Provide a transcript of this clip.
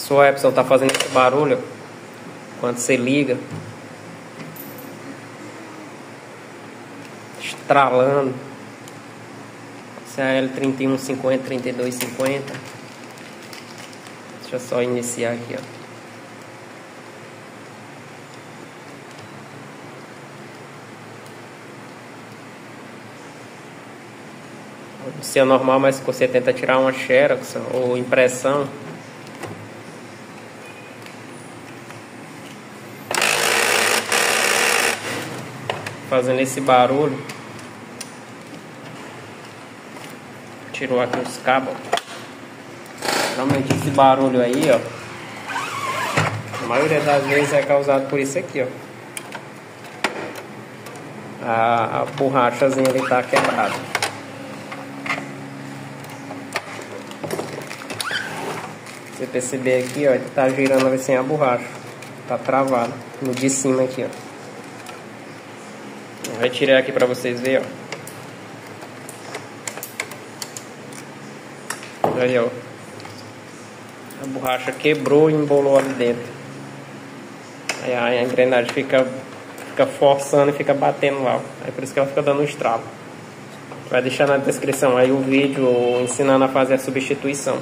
Sua Epson tá fazendo esse barulho quando você liga, estralando. Esse é a L3150, 3250. Deixa eu só iniciar aqui, ó. Iniciar normal, mas se você tenta tirar uma Xerox ou impressão, fazendo esse barulho. Tirou aqui os cabos. Realmente esse barulho aí, ó, a maioria das vezes é causado por isso aqui, ó. A borrachazinha ali tá quebrada. Você perceber aqui, ó, ele tá girando ali sem a borracha. Tá travado no de cima aqui, ó. Vou tirar aqui pra vocês verem, ó. Aí, ó. A borracha quebrou e embolou ali dentro. Aí a engrenagem fica forçando e fica batendo lá, ó. Aí por isso que ela fica dando um estralo. Vai deixar na descrição aí o vídeo ensinando a fazer a substituição.